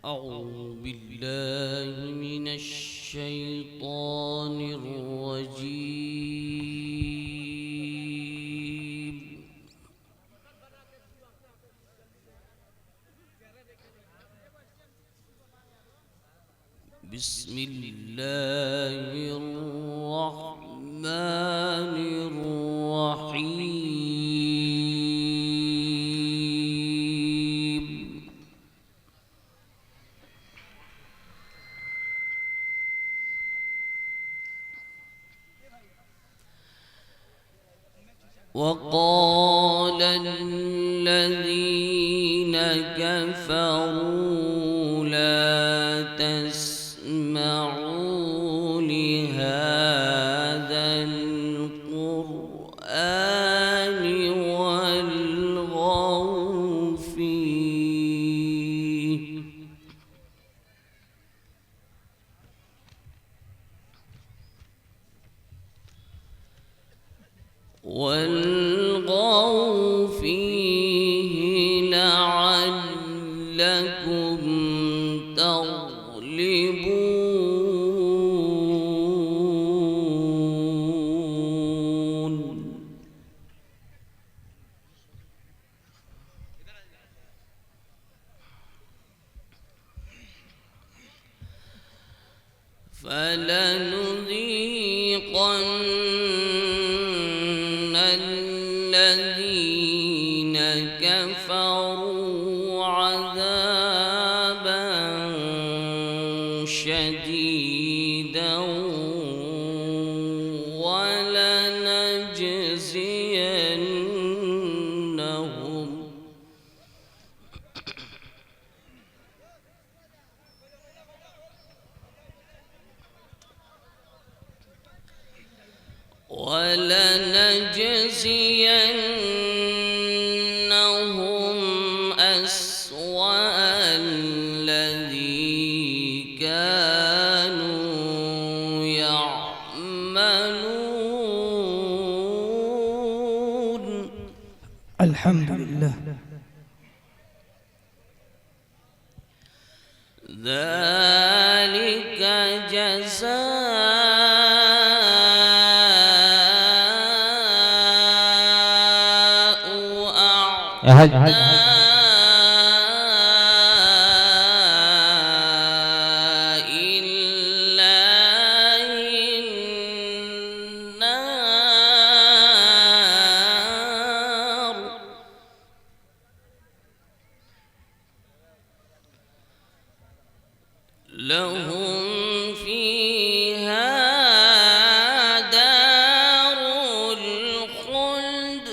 أعوذ بالله من الشيطان الرجيم. بسم الله الرحمن الرحيم. وقال الذين كفروا لا تسمعوا لهذا القرآن والغوا فيه لعلكم تغلبون. فلنذيقن الذين كفروا عذابا شديدا ولنجزينهم أسوأ الذي كانوا يعملون. الحمد لله. ذلك جزاء أعداء الله النار. لهم فيها دار الخلد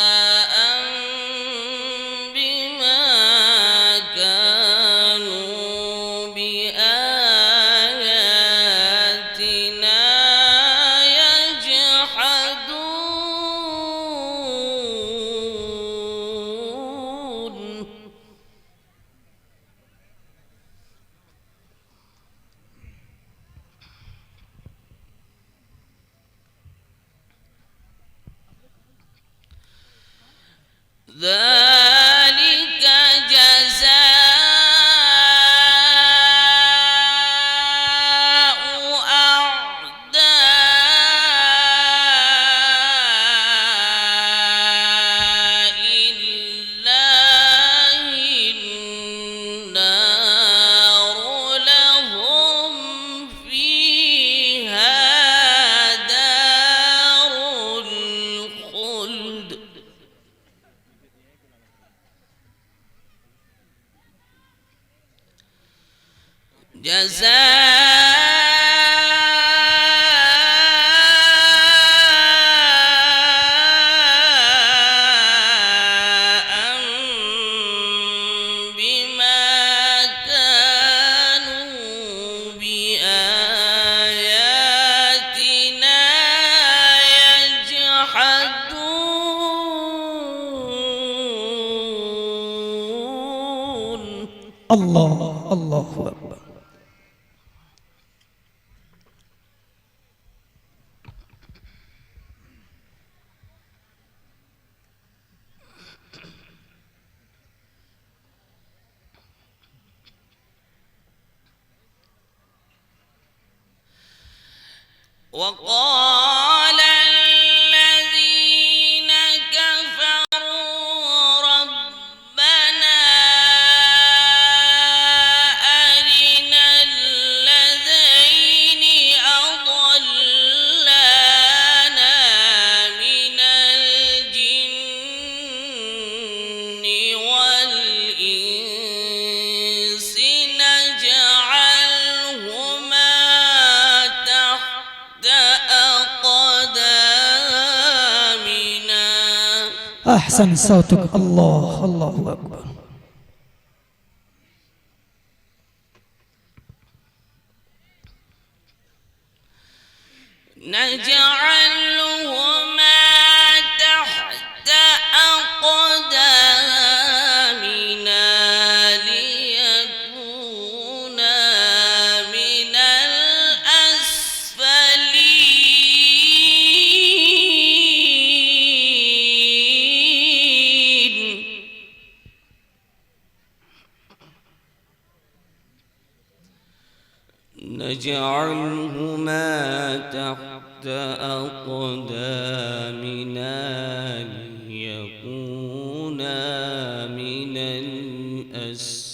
جزاء بما كانوا بآياتنا يجحدون. ذلك جزاء أعداء الله النار. لهم فيها دار الخلد جزاء بما كانوا بآياتنا يجحدون. الله أكبر. وقال الذين كفروا ربنا أرنا الذين أضلانا من الجن والإنس نجعلهما تحت أقدامنا. أحسن صوتك. الله الله أكبر. نجعلهما تحت أقدامنا ليكونا من الأسفلين. نجعلهما تحت أقدامنا ليكونا من الأسفلين.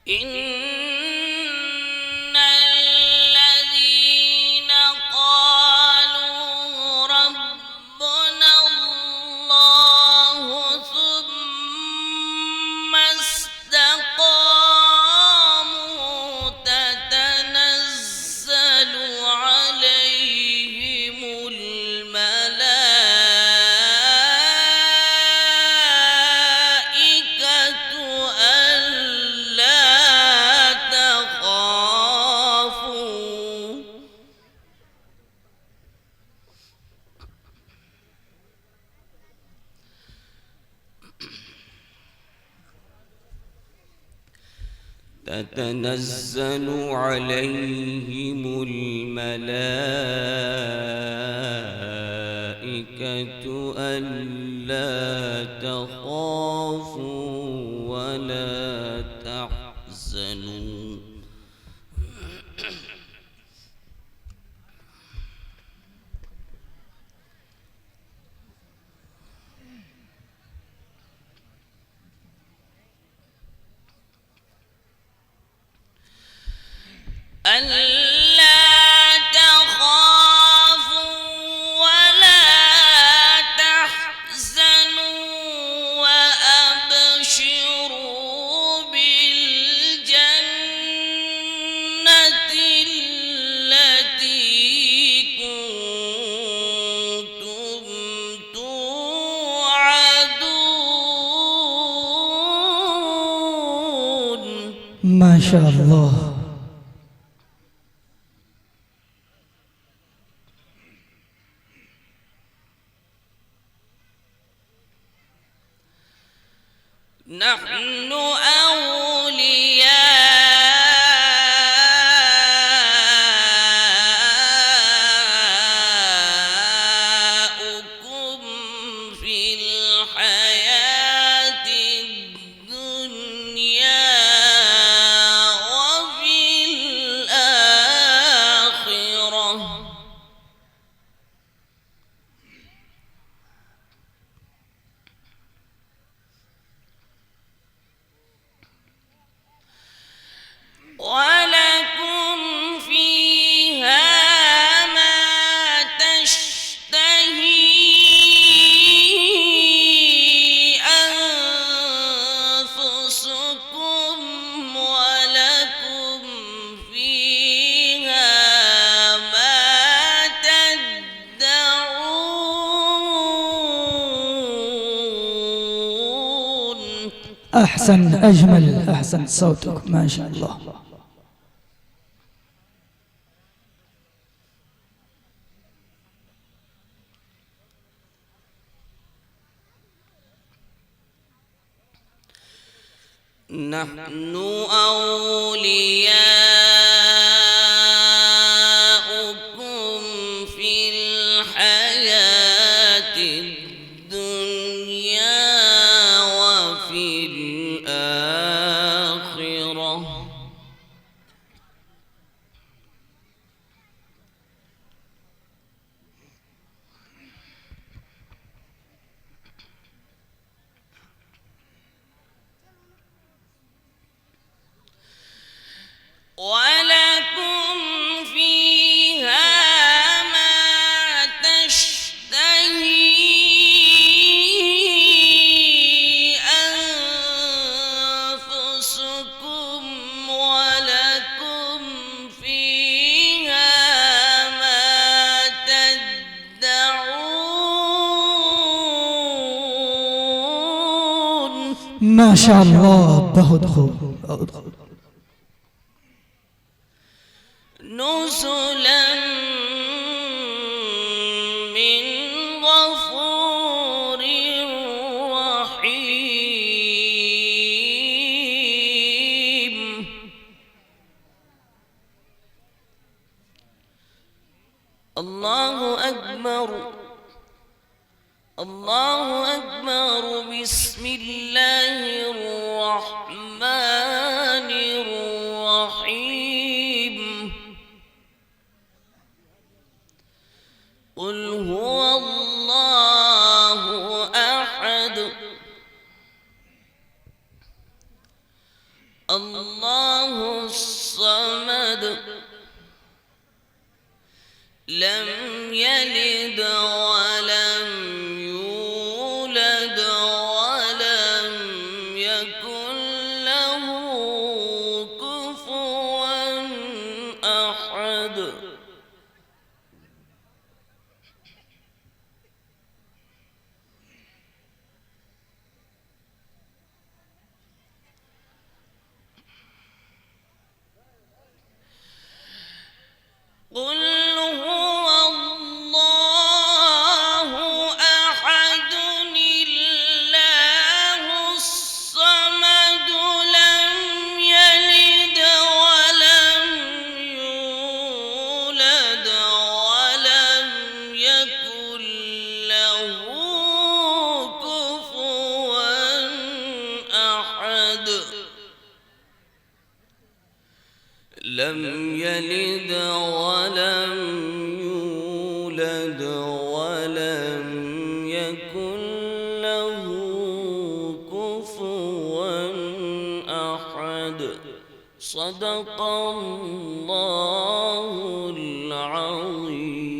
إن الذين قالوا ربنا الله ثم استقاموا تتنزل عليهم الملائكة ألا تخافوا تتنزل عليهم الملائكة ألا تخافوا ولا تحزنوا ألا تخافوا ولا تحزنوا وأبشروا بالجنة التي كنتم توعدون. ما شاء الله. نحن أولياؤكم في الحياة الدنيا وفي الآخرة ولكم فيها ما تشتهي أنفسكم ولكم فيها ما تدعون. أحسن أجمل. أحسن صوتك. ما شاء الله. نحن أولياؤكم ما شاء الله. बहुत खूब. نزلا من غفور رحيم. الله أكبر الله أكبر. بسم الله الرحمن الرحيم. قل هو الله أحد الله الصمد لم يلد ولم يولد ولم يكن له كفوا أحد. قل هو الله أحد الله الصمد لم يلد ولم يولد ولم يكن له كفوا أحد. لم يلد ولم يولد ولم يكن له كفوا أحد. صدق الله العظيم.